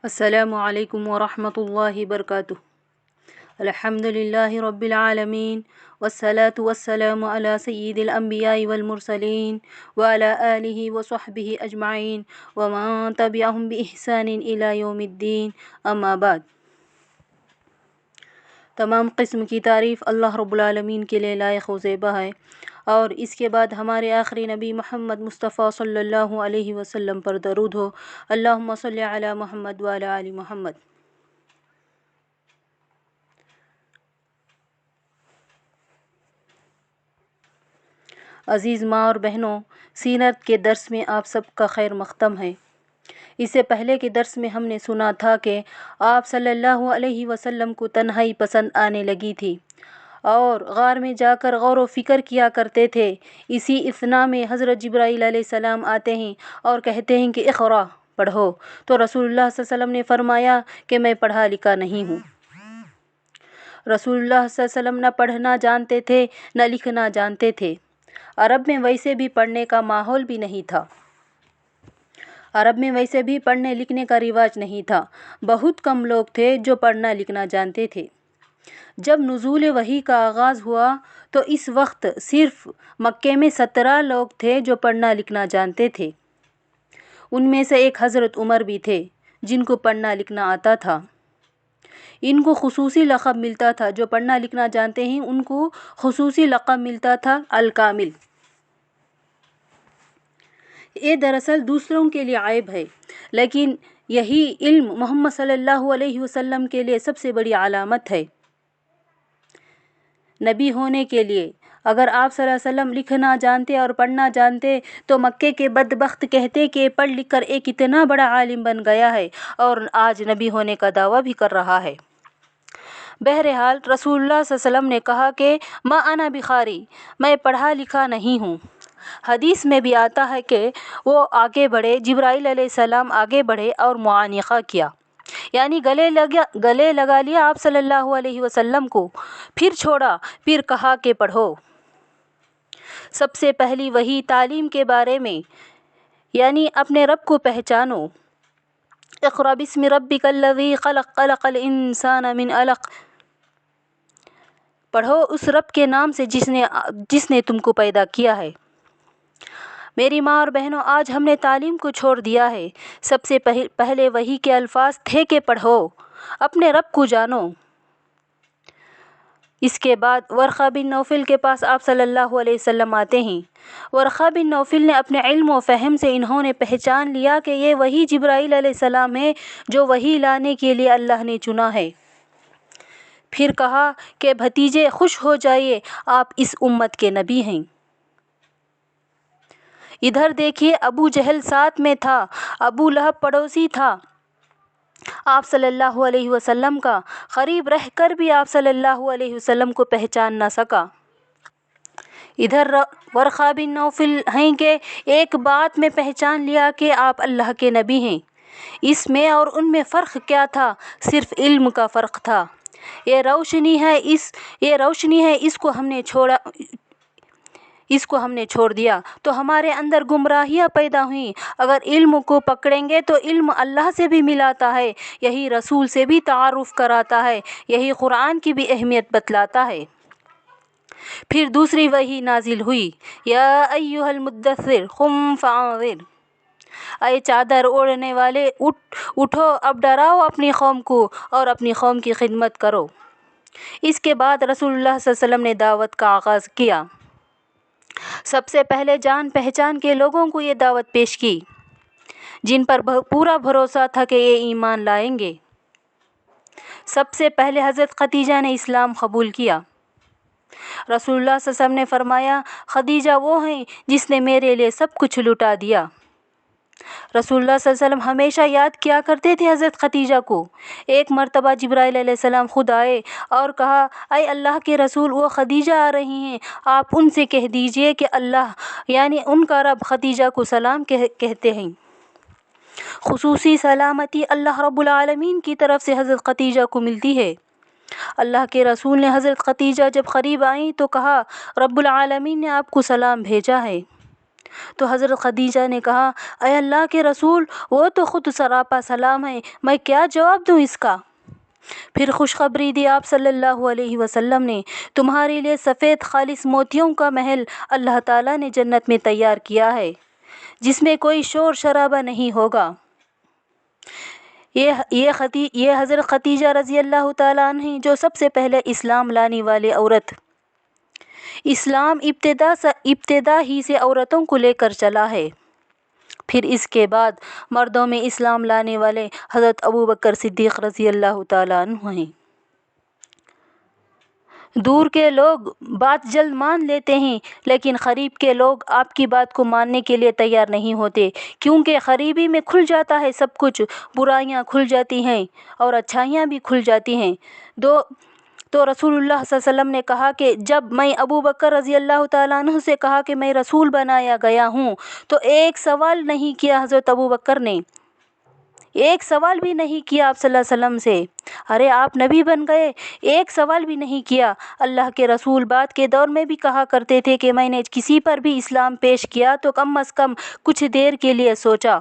السلام علیکم ورحمۃ اللہ وبرکاتہ۔ الحمد للہ رب العالمین والصلاة والسلام علی سید الانبیاء والمرسلین وعلی آلہ وصحبہ اجمعین ومن تبعہم بإحسان الی یوم الدین، اما بعد۔ تمام قسم کی تعریف اللہ رب العالمین کے لیے لائق و زیبا ہے، اور اس کے بعد ہمارے آخری نبی محمد مصطفیٰ صلی اللہ علیہ وسلم پر درود ہو۔ اللہم صلی علی محمد وعلی آل محمد۔ عزیز ماں اور بہنوں، سیرت کے درس میں آپ سب کا خیر مقدم ہے۔ اس سے پہلے کے درس میں ہم نے سنا تھا کہ آپ صلی اللہ علیہ وسلم کو تنہائی پسند آنے لگی تھی اور غار میں جا کر غور و فکر کیا کرتے تھے۔ اسی اثنا میں حضرت جبرائیل علیہ السلام آتے ہیں اور کہتے ہیں کہ اقرا، پڑھو، تو رسول اللہ صلی اللہ علیہ وسلم نے فرمایا کہ میں پڑھا لکھا نہیں ہوں۔ رسول اللہ صلی اللہ علیہ وسلم نہ پڑھنا جانتے تھے نہ لکھنا جانتے تھے۔ عرب میں ویسے بھی پڑھنے کا ماحول بھی نہیں تھا۔ عرب میں ویسے بھی پڑھنے لکھنے کا رواج نہیں تھا۔ بہت کم لوگ تھے جو پڑھنا لکھنا جانتے تھے۔ جب نزول وحی کا آغاز ہوا تو اس وقت صرف مکے میں 17 لوگ تھے جو پڑھنا لکھنا جانتے تھے۔ ان میں سے ایک حضرت عمر بھی تھے جن کو پڑھنا لکھنا آتا تھا۔ ان کو خصوصی لقب ملتا تھا، جو پڑھنا لکھنا جانتے ہیں ان کو خصوصی لقب ملتا تھا الکامل۔ یہ دراصل دوسروں کے لیے عیب ہے، لیکن یہی علم محمد صلی اللہ علیہ وسلم کے لیے سب سے بڑی علامت ہے نبی ہونے کے لیے۔ اگر آپ صلی اللہ علیہ وسلم لکھنا جانتے اور پڑھنا جانتے تو مکے کے بدبخت کہتے کہ پڑھ لکھ کر ایک اتنا بڑا عالم بن گیا ہے اور آج نبی ہونے کا دعویٰ بھی کر رہا ہے۔ بہرحال رسول اللہ صلی اللہ علیہ وسلم نے کہا کہ ما انا بخاری، میں پڑھا لکھا نہیں ہوں۔ حدیث میں بھی آتا ہے کہ وہ آگے بڑھے، جبرائیل علیہ السلام آگے بڑھے اور معانقہ کیا، یعنی گلے لگا لیا آپ صلی اللہ علیہ وسلم کو، پھر چھوڑا، پھر کہا کہ پڑھو۔ سب سے پہلی وحی تعلیم کے بارے میں، یعنی اپنے رب کو پہچانو۔ اقرأ بسم ربک الذی خلق، خلق الانسان من علق، پڑھو اس رب کے نام سے جس نے تم کو پیدا کیا ہے۔ میری ماں اور بہنوں، آج ہم نے تعلیم کو چھوڑ دیا ہے۔ سب سے پہلے وحی کے الفاظ تھے کہ پڑھو، اپنے رب کو جانو۔ اس کے بعد ورقہ بن نوفل کے پاس آپ صلی اللہ علیہ وسلم آتے ہیں۔ ورقہ بن نوفل نے اپنے علم و فہم سے انہوں نے پہچان لیا کہ یہ وہی جبرائیل علیہ السلام ہے جو وحی لانے کے لیے اللہ نے چنا ہے۔ پھر کہا کہ بھتیجے خوش ہو جائیے، آپ اس امت کے نبی ہیں۔ ادھر دیکھیے، ابو جہل ساتھ میں تھا، ابو لہب پڑوسی تھا آپ صلی اللہ علیہ وسلم کا، قریب رہ کر بھی آپ صلی اللہ علیہ وسلم کو پہچان نہ سکا۔ ادھر ورقہ بن نوفل ہیں کہ ایک بات میں پہچان لیا کہ آپ اللہ کے نبی ہیں۔ اس میں اور ان میں فرق کیا تھا؟ صرف علم کا فرق تھا۔ یہ روشنی ہے، اس کو ہم نے چھوڑ دیا تو ہمارے اندر گمراہیاں پیدا ہوئیں۔ اگر علم کو پکڑیں گے تو علم اللہ سے بھی ملاتا ہے، یہی رسول سے بھی تعارف کراتا ہے، یہی قرآن کی بھی اہمیت بتلاتا ہے۔ پھر دوسری وحی نازل ہوئی، یا ایھا المدثر قم فانذر، اے چادر اوڑھنے والے اٹھو، اب ڈراؤ اپنی قوم کو اور اپنی قوم کی خدمت کرو۔ اس کے بعد رسول اللہ صلی اللہ علیہ وسلم نے دعوت کا آغاز کیا۔ سب سے پہلے جان پہچان کے لوگوں کو یہ دعوت پیش کی جن پر پورا بھروسہ تھا کہ یہ ایمان لائیں گے۔ سب سے پہلے حضرت خدیجہ نے اسلام قبول کیا۔ رسول اللہ صلی اللہ علیہ وسلم نے فرمایا، خدیجہ وہ ہیں جس نے میرے لیے سب کچھ لٹا دیا۔ رسول اللہ صلی اللہ علیہ وسلم ہمیشہ یاد کیا کرتے تھے حضرت خدیجہ کو۔ ایک مرتبہ جبرائیل علیہ السلام خود آئے اور کہا، اے اللہ کے رسول، وہ خدیجہ آ رہی ہیں، آپ ان سے کہہ دیجئے کہ اللہ یعنی ان کا رب خدیجہ کو سلام کہتے ہیں۔ خصوصی سلامتی اللہ رب العالمین کی طرف سے حضرت خدیجہ کو ملتی ہے۔ اللہ کے رسول نے حضرت خدیجہ جب قریب آئیں تو کہا، رب العالمین نے آپ کو سلام بھیجا ہے۔ تو حضرت خدیجہ نے کہا اے اللہ کے رسول وہ تو خود سراپا سلام ہے، میں کیا جواب دوں اس کا؟ پھر خوشخبری دی آپ صلی اللہ علیہ وسلم نے، تمہارے لیے سفید خالص موتیوں کا محل اللہ تعالیٰ نے جنت میں تیار کیا ہے، جس میں کوئی شور شرابہ نہیں ہوگا۔ یہ حضرت خدیجہ رضی اللہ تعالیٰ عنہ جو سب سے پہلے اسلام لانے والی عورت، اسلام ابتدا ہی سے عورتوں کو لے کر چلا ہے۔ پھر اس کے بعد مردوں میں اسلام لانے والے حضرت ابوبکر صدیق رضی اللہ تعالیٰ عنہ ہیں۔ دور کے لوگ بات جلد مان لیتے ہیں، لیکن قریب کے لوگ آپ کی بات کو ماننے کے لیے تیار نہیں ہوتے، کیونکہ قریبی میں کھل جاتا ہے سب کچھ، برائیاں کھل جاتی ہیں اور اچھائیاں بھی کھل جاتی ہیں۔ تو رسول اللہ صلی اللہ علیہ وسلم نے کہا کہ جب میں ابوبکر رضی اللہ تعالیٰ عنہ سے کہا کہ میں رسول بنایا گیا ہوں، تو ایک سوال نہیں کیا حضرت ابوبکر نے، ایک سوال بھی نہیں کیا آپ صلی اللہ علیہ وسلم سے، ارے آپ نبی بن گئے، ایک سوال بھی نہیں کیا۔ اللہ کے رسول بعد کے دور میں بھی کہا کرتے تھے کہ میں نے کسی پر بھی اسلام پیش کیا تو کم از کم کچھ دیر کے لیے سوچا۔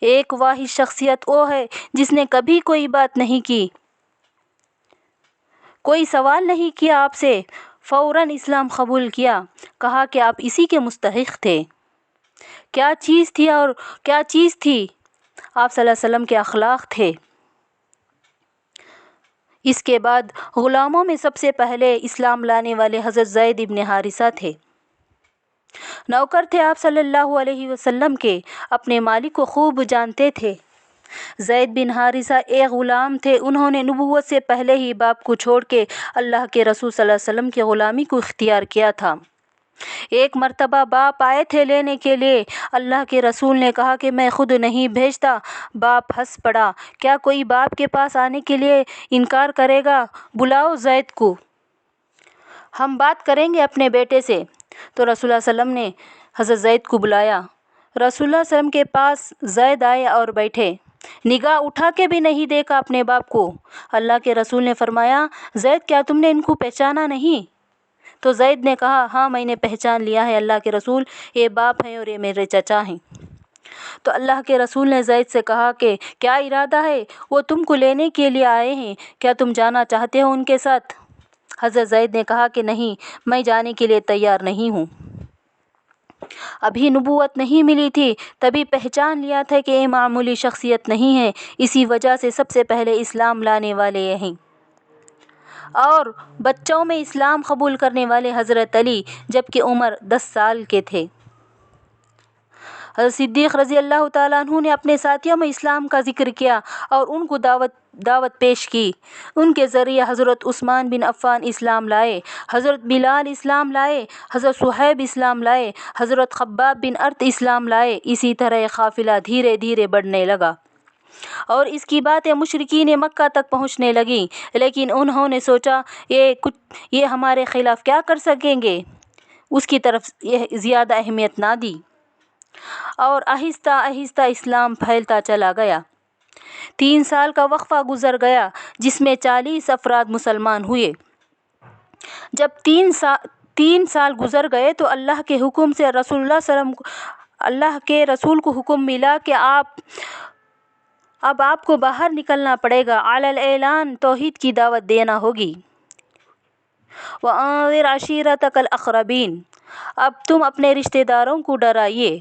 ایک واحد شخصیت وہ ہے جس نے کبھی کوئی بات نہیں کی، کوئی سوال نہیں کیا آپ سے، فوراً اسلام قبول کیا، کہا کہ آپ اسی کے مستحق تھے۔ کیا چیز تھی آپ صلی اللہ علیہ وسلم کے اخلاق تھے۔ اس کے بعد غلاموں میں سب سے پہلے اسلام لانے والے حضرت زید بن حارثہ تھے، نوکر تھے آپ صلی اللہ علیہ وسلم کے، اپنے مالک کو خوب جانتے تھے۔ زید بن حارثہ ایک غلام تھے، انہوں نے نبوت سے پہلے ہی باپ کو چھوڑ کے اللہ کے رسول صلی اللہ علیہ وسلم کی غلامی کو اختیار کیا تھا۔ ایک مرتبہ باپ آئے تھے لینے کے لیے، اللہ کے رسول نے کہا کہ میں خود نہیں بھیجتا۔ باپ ہنس پڑا، کیا کوئی باپ کے پاس آنے کے لیے انکار کرے گا؟ بلاؤ زید کو، ہم بات کریں گے اپنے بیٹے سے۔ تو رسول اللہ صلی اللہ علیہ وسلم نے حضرت زید کو بلایا۔ رسول اللہ صلی اللہ علیہ وسلم کے پاس زید آئے اور بیٹھے، نگاہ اٹھا کے بھی نہیں دیکھا اپنے باپ کو۔ اللہ کے رسول نے فرمایا زید کیا تم نے ان کو پہچانا نہیں؟ تو زید نے کہا ہاں میں نے پہچان لیا ہے اللہ کے رسول، یہ باپ ہیں اور یہ میرے چچا ہیں۔ تو اللہ کے رسول نے زید سے کہا کہ کیا ارادہ ہے؟ وہ تم کو لینے کے لیے آئے ہیں، کیا تم جانا چاہتے ہو ان کے ساتھ؟ حضرت زید نے کہا کہ نہیں، میں جانے کے لیے تیار نہیں ہوں۔ ابھی نبوت نہیں ملی تھی، تبھی پہچان لیا تھا کہ یہ معمولی شخصیت نہیں ہے، اسی وجہ سے سب سے پہلے اسلام لانے والے یہ ہیں۔ اور بچوں میں اسلام قبول کرنے والے حضرت علی، جبکہ عمر 10 سال کے تھے۔ حضرت صدیق رضی اللہ تعالیٰ عنہ نے اپنے ساتھیوں میں اسلام کا ذکر کیا اور ان کو دعوت پیش کی۔ ان کے ذریعے حضرت عثمان بن عفان اسلام لائے، حضرت بلال اسلام لائے، حضرت صہیب اسلام لائے، حضرت خباب بن ارت اسلام لائے۔ اسی طرح یہ قافلہ دھیرے دھیرے بڑھنے لگا اور اس کی باتیں مشرکین مکہ تک پہنچنے لگیں، لیکن انہوں نے سوچا یہ ہمارے خلاف کیا کر سکیں گے، اس کی طرف یہ زیادہ اہمیت نہ دی، اور آہستہ آہستہ اسلام پھیلتا چلا گیا۔ 3 سال کا وقفہ گزر گیا جس میں 40 افراد مسلمان ہوئے۔ جب 3 سال گزر گئے تو اللہ کے حکم سے رسول اللہ صلی اللہ علیہ وسلم اللہ کے رسول کو حکم ملا کہ اب آپ کو باہر نکلنا پڑے گا، علی الاعلان توحید کی دعوت دینا ہوگی۔ وَأَنذِرْ عَشِيرَتَكَ الْأَقْرَبِينَ، اب تم اپنے رشتہ داروں کو ڈرائیے۔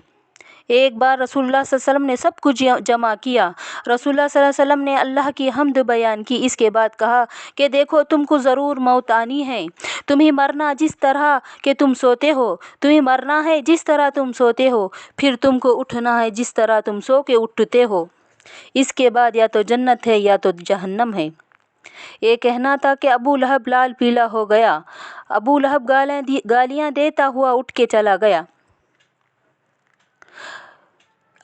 ایک بار رسول اللہ صلی اللہ علیہ وسلم نے سب کچھ جمع کیا، رسول اللہ صلی اللہ علیہ وسلم نے اللہ کی حمد بیان کی، اس کے بعد کہا کہ دیکھو تم کو ضرور موت آنی ہے، تمہیں مرنا جس طرح کہ تم سوتے ہو، تمہیں مرنا ہے جس طرح تم سوتے ہو، پھر تم کو اٹھنا ہے جس طرح تم سو کے اٹھتے ہو، اس کے بعد یا تو جنت ہے یا تو جہنم ہے۔ یہ کہنا تھا کہ ابو لہب لال پیلا ہو گیا، ابو لہب گالیاں دیتا ہوا اٹھ کے چلا گیا۔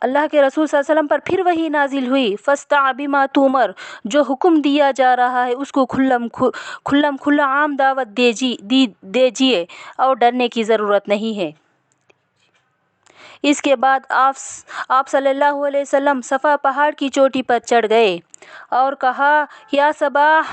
اللہ کے رسول صلی اللہ علیہ وسلم پر پھر وحی نازل ہوئی، فَاسْتَعْ بِمَا تُؤْمَرُ، جو حکم دیا جا رہا ہے اس کو کھلم کھلا عام دعوت دیجیے اور ڈرنے کی ضرورت نہیں ہے۔ اس کے بعد آپ صلی اللہ علیہ وسلم صفا پہاڑ کی چوٹی پر چڑھ گئے اور کہا یا صباح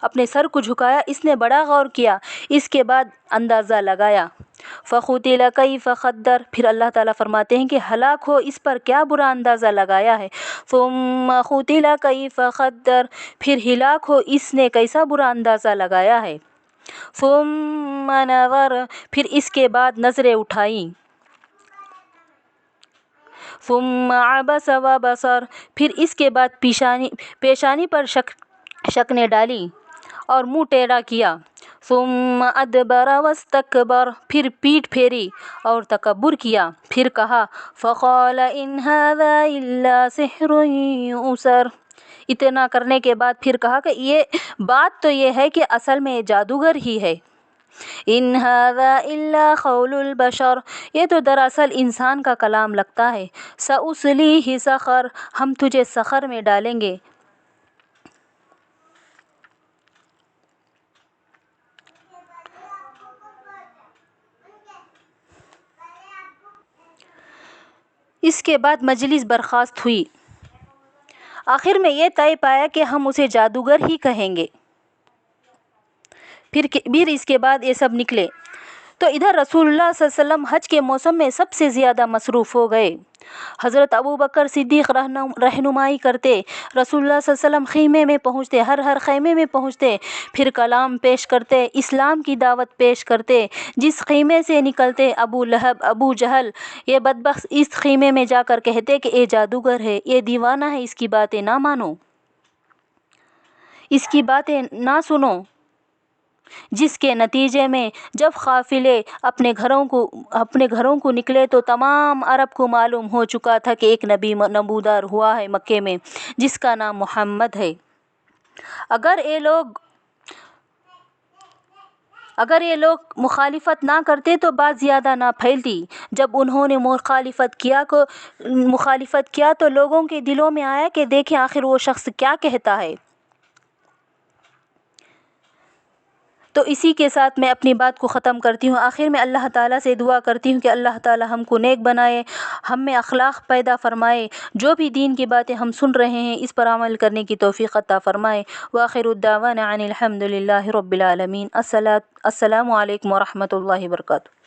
اپنے سر کو جھکایا، اس نے بڑا غور کیا، اس کے بعد اندازہ لگایا۔ فَقُتِلَ كَيْفَ قَدَّرَ، پھر اللہ تعالیٰ فرماتے ہیں کہ ہلاک ہو، اس پر کیا برا اندازہ لگایا ہے۔ ثُمَّ قُتِلَ كَيْفَ قَدَّرَ، پھر ہلاک ہو، اس نے کیسا برا اندازہ لگایا ہے۔ ثُمَّ نَظَرَ، پھر اس کے بعد نظریں اٹھائیں۔ ثُمَّ عَبَسَ وَبَسَرَ، پھر اس کے بعد پیشانی پر شکنیں ڈالی اور منہ ٹیڑھا کیا۔ ثُمَّ أَدْبَرَ وَاسْتَكْبَرَ، پھر پیٹھ پھیری اور تکبر کیا۔ پھر کہا فَقَالَ إِنْ هَذَا إِلَّا سِحْرٌ يُؤْثَرُ، اتنا کرنے کے بعد پھر کہا کہ بات تو یہ ہے کہ اصل میں جادوگر ہی ہے۔ إِنْ هَذَا إِلَّا قَوْلُ الْبَشَرِ، یہ تو دراصل انسان کا کلام لگتا ہے۔ سَأُصْلِيهِ سَقَرَ، ہم تجھے سقر میں ڈالیں گے۔ اس کے بعد مجلس برخاست ہوئی۔ آخر میں یہ طے پایا کہ ہم اسے جادوگر ہی کہیں گے۔ پھر اس کے بعد یہ سب نکلے تو ادھر رسول اللہ صلی اللہ علیہ وسلم حج کے موسم میں سب سے زیادہ مصروف ہو گئے۔ حضرت ابوبکر صدیق رہنمائی کرتے، رسول اللہ صلی اللہ علیہ وسلم خیمے میں پہنچتے، ہر خیمے میں پہنچتے، پھر کلام پیش کرتے، اسلام کی دعوت پیش کرتے۔ جس خیمے سے نکلتے ابو لہب، ابو جہل، یہ بدبخت اس خیمے میں جا کر کہتے کہ یہ جادوگر ہے، یہ دیوانہ ہے، اس کی باتیں نہ مانو، اس کی باتیں نہ سنو۔ جس کے نتیجے میں جب قافلے اپنے گھروں کو نکلے تو تمام عرب کو معلوم ہو چکا تھا کہ ایک نبی نمودار ہوا ہے مکے میں جس کا نام محمد ہے۔ اگر یہ لوگ مخالفت نہ کرتے تو بات زیادہ نہ پھیلتی۔ جب انہوں نے مخالفت کیا تو لوگوں کے دلوں میں آیا کہ دیکھیں آخر وہ شخص کیا کہتا ہے۔ تو اسی کے ساتھ میں اپنی بات کو ختم کرتی ہوں۔ آخر میں اللہ تعالیٰ سے دعا کرتی ہوں کہ اللہ تعالیٰ ہم کو نیک بنائے، ہم میں اخلاق پیدا فرمائے، جو بھی دین کی باتیں ہم سن رہے ہیں اس پر عمل کرنے کی توفیق عطا فرمائے۔ وآخر الدعوانا ان الحمد للہ رب العالمین۔ السلام علیکم ورحمۃ اللہ وبرکاتہ۔